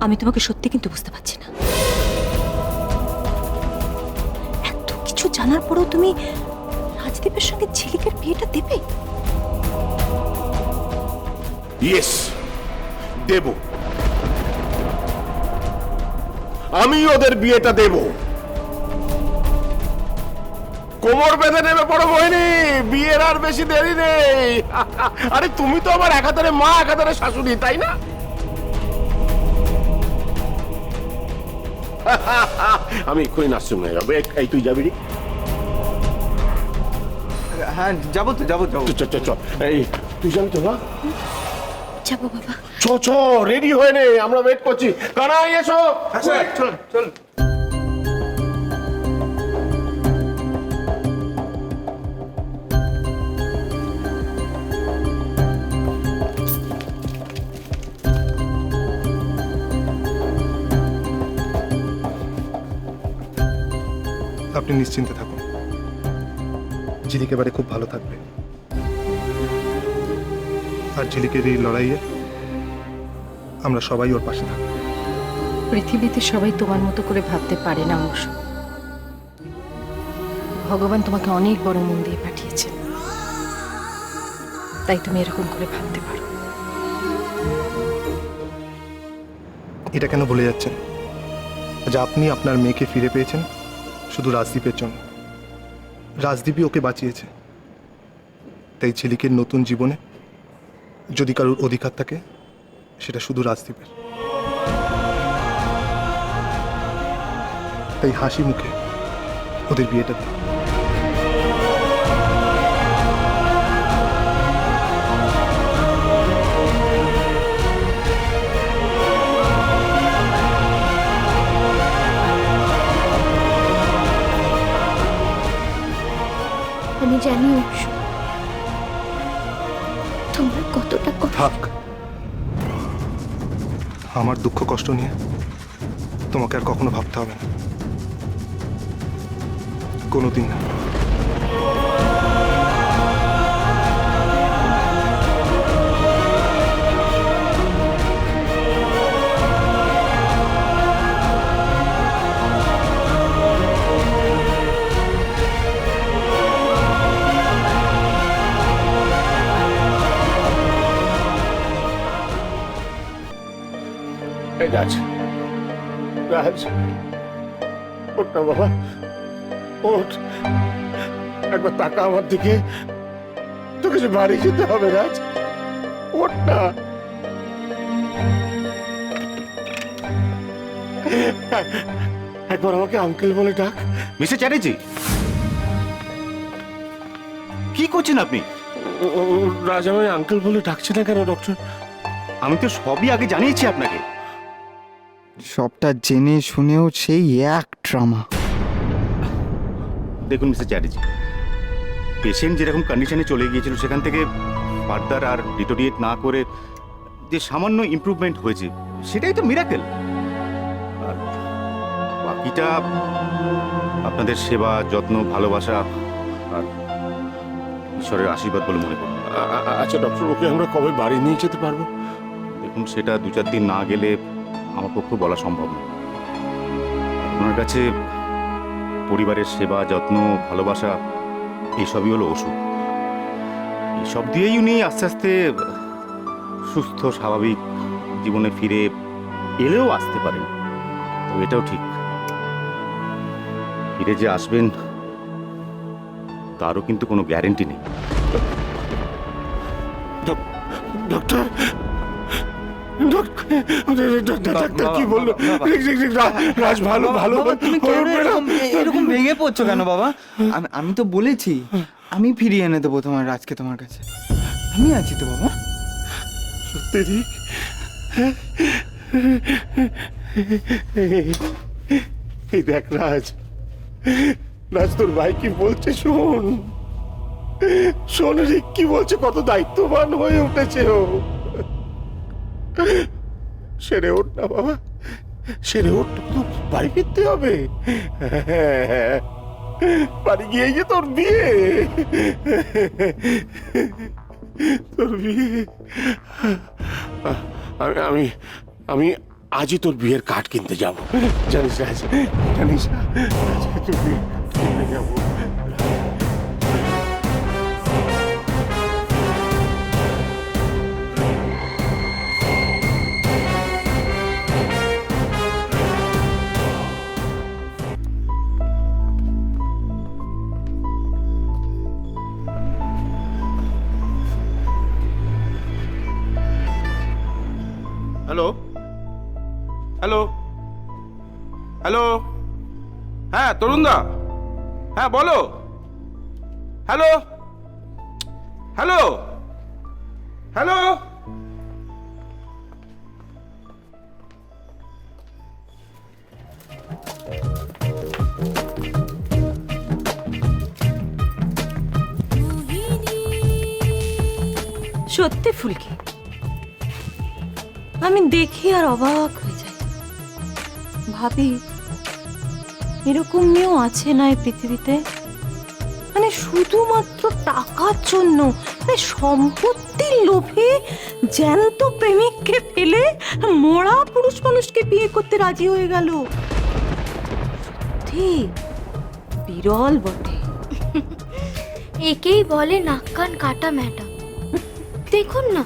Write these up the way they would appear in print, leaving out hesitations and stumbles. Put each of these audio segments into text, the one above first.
আমি তোমাকে সত্যি কিন্তু বুঝতে পারছি না। এত কিছু জানার পরেও তুমি রাজদীপের সঙ্গে ঝিলিকের বিয়েটা দেবে? ইয়েস, দেব। আমি ওদের বিয়েটা দেব। কোমর বেঁধে নেবে বড় বহিনী, বিয়ের আর বেশি দেরি নেই। আরে তুমি তো আমার এক হাতের মা, এক হাতের শাশুড়ি, তাই না? আমি এক্ষুনি নার্সিং হয়ে যাবো। এই তুই যাবি রে? হ্যাঁ যাবো তো যাবো। চ চ চ, এই তুই যাবি তো? না যাবো বাবা। চ চ, রেডি হয়ে নে, আমরা ওয়েট করছি। কানাই এসো। চল চল। আপনি নিশ্চিন্তে থাকুন, ঝিলিক এবারে খুব ভালো থাকবে। আর ঝিলিকের এই লড়াইয়ে আমরা সবাই ওর পাশে থাকবো। পৃথিবীতে সবাই তোমার মতো করে ভাবতে পারে না অংশ। ভগবান তোমাকে অনেক বড় মন দিয়ে পাঠিয়েছেন, তাই তুমি এরকম করে ভাবতে পারো। এটা কেন ভুলে যাচ্ছেন যে আপনি আপনার মেয়েকে ফিরে পেয়েছেন শুধু রাজদীপের জন্য? রাজদীপই ওকে বাঁচিয়েছে। তাই ঝিলিকের নতুন জীবনে যদি কারোর অধিকার থাকে, সেটা শুধু রাজদীপের। তাই হাসি মুখে ওদের বিয়েটা দিন। আমি জানি অংশ, তোমরা কতটা থাক, আমার দুঃখ কষ্ট নিয়ে তোমাকে আর কখনো ভাবতে হবে না, কোনোদিন না। এই রাজ, রাজ, ওঠ না বাবা, ওঠ। একবার তাকা আমার দিকে। তোকে যে বাড়ি যেতে হবে রাজ, ওঠ না। একবার আমাকে আঙ্কেল বলে ডাক। মিস্টার চ্যাটার্জি, কি করছেন আপনি? রাজ, আমি আঙ্কেল বলে ডাকছি না কেন ডক্টর? আমি তো সবই আগে জানিয়েছি আপনাকে। সবটা জেনে শুনেও সেই এক ড্রামা। দেখুন মিস্টার চ্যাটার্জি, পেশেন্ট যেরকম কন্ডিশনে চলে গিয়েছিল সেখান থেকে ফার্দার আর ডিটোরিয়েট না করে যে সামান্য ইমপ্রুভমেন্ট হয়েছে, সেটাই তো মিরাকেল। আর বাকিটা আপনাদের সেবা, যত্ন, ভালোবাসা আর ঈশ্বরের আশীর্বাদ বলে মনে করুন। আচ্ছা ডক্টর, ওকে আমরা কবে বাড়ি নিয়ে যেতে পারবো? দেখুন, সেটা 2-4 দিন না গেলে আমার পক্ষে বলা সম্ভব না। আপনার কাছে পরিবারের সেবা, যত্ন, ভালোবাসা এইসবই হলো ওষুধ। এইসব দিয়েই উনি আস্তে আস্তে সুস্থ স্বাভাবিক জীবনে ফিরে এলেও আসতে পারেন। তো এটাও ঠিক, ফিরে যে আসবেন তারও কিন্তু কোনো গ্যারেন্টি নেই। ডক্টর, ডাক্তার কি বললো? রাজ ভালো ভালো তুমি কেন এরকম ভেঙে পড়ছো কেন বাবা? আমি তো বলেছি আমি ফিরিয়ে এনে দেবো তোমার রাজকে তোমার কাছে। আমি আছি তো বাবা। সত্যি? এই দেখ রাজ, রাজ তোর ভাই কি বলছে শোন। শোন রিক কি বলছে, কত দায়িত্ববান হয়ে উঠেছে ও। সেরে ওঠ না বাবা, সেরে ওঠ। তো বাড়ি ফিরতে হবে। বাড়ি গিয়ে যে তোর বিয়ে, তোর বিয়ে। আমি আমি আজই তোর বিয়ের কার্ড কিনতে যাব। জানিস রাজ, জানিস আজকে তোর বিয়ের কার্ড কিনতে যাবো। হ্যালো হ্যালো হ্যালো, হ্যাঁ তরুণদা, হ্যাঁ বলো। হ্যালো হ্যালো হ্যালো, সত্যি ফুলকি, আমি দেখি আর অবাক হয়ে যাই। ভাবি এরকম মেয়েও আছে না এই পৃথিবীতে, মানে শুধুমাত্র টাকার জন্য, মানে সম্পত্তির লোভে জ্যান্ত প্রেমিককে ফেলে মরা পুরুষ মানুষকে বিয়ে করতে রাজি হয়ে গেল। সত্যি বিরল বটে। একেই বলে নাক কান কাটা ম্যাডাম। দেখুন না,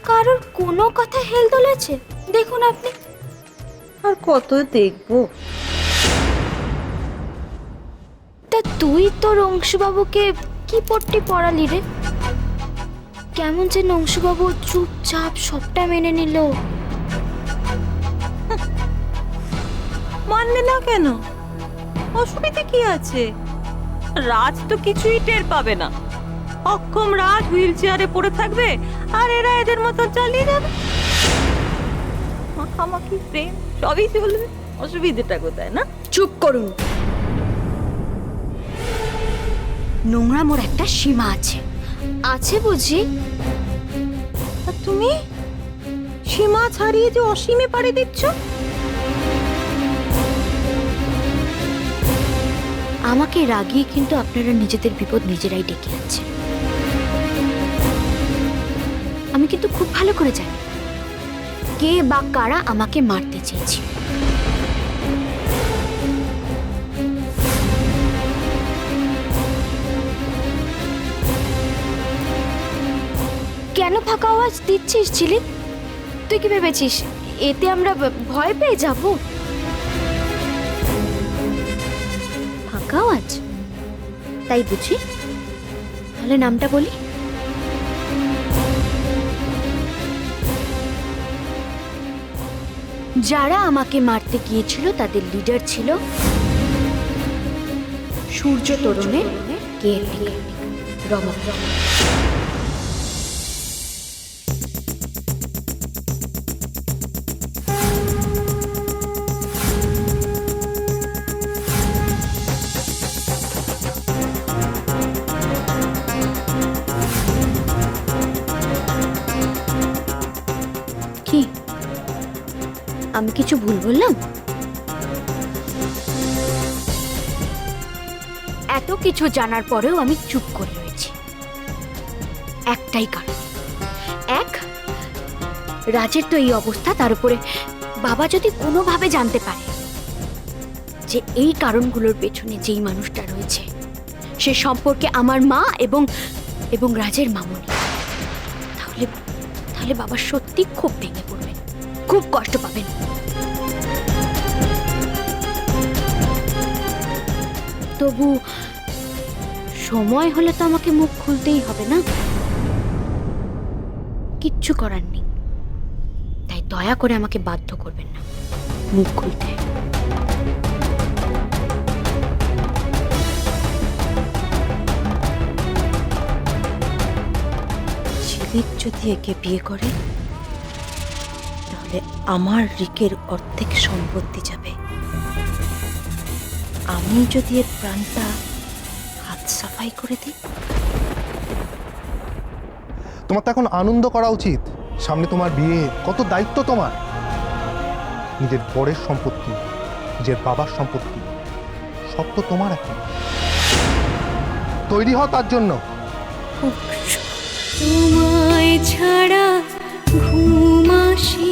কারোর কোনো কথা হেল দোলেছে? দেখুন আপনি। আর কত দেখবো? তা তুই তোর অংশুবাবুকে কি পট্টি পড়ালি রে? কেমন যে অংশুবাবু চুপচাপ সবটা মেনে নিল। মানলে না কেন? অসুবিধা কি আছে? রাজ তো কিছুই টের পাবে না। অক্ষম রাজ হুইল চেয়ারে পড়ে থাকবে আর এরা এদের মতো চালিয়ে যাবে। মাখামাখি প্রেম সবই চলবে, অসুবিধাটা কোথায়? না চুপ করুন। নোংরামোর একটা সীমা আছে। আছে বুঝি? আর তুমি সীমা ছাড়িয়ে যে অসীমে পাড়ি দিচ্ছ। আমাকে রাগিয়ে কিন্তু আপনারা নিজেদের বিপদ নিজেরাই ডেকে আনছেন। আমি কিন্তু খুব ভালো করে জানি কে বা কারা আমাকে মারতে চেয়েছে। কেন ফাঁকা আওয়াজ দিচ্ছিস ঝিলিক? তুই কি ভেবেছিস এতে আমরা ভয় পেয়ে যাব? ফাঁকা আওয়াজ তাই বুঝি? তাহলে নামটা বলি। যারা আমাকে মারতে গিয়েছিল তাদের লিডার ছিল সূর্য তরুণের কেয়ারটেকার রমা। কি আমি কিছু ভুল বললাম? এত কিছু জানার পরেও আমি চুপ করে রয়েছি একটাই কারণ। এক, রাজের তো এই অবস্থা, তার উপরে বাবা যদি কোনোভাবে জানতে পারে যে এই কারণগুলোর পেছনে যেই মানুষটা রয়েছে সে সম্পর্কে আমার মা এবং রাজের মামুনি, তাহলে তাহলে বাবা সত্যি খুব ভেঙে পড়বেন, খুব কষ্ট পাবেন। তবু সময় হলে তো আমাকে মুখ খুলতেই হবে না? কিচ্ছু করার নেই, তাই দয়া করে আমাকে বাধ্য করবেন না মুখ খুলতে। ঝিলিক যদি একে বিয়ে করে তাহলে আমার রিকের অর্ধেক সম্পত্তি যাবে। আমি যদি এর প্রাণটা হাত সাফাই করে দিই। তোমার তো এখন আনন্দ করা উচিত। সামনে তোমার বিয়ে, কত দায়িত্ব তোমার। নিজের বরের সম্পত্তি, নিজের বাবার সম্পত্তি সব তো তোমার এখন। তৈরি হও তার জন্য। তোমায় ছাড়া ঘুম আসে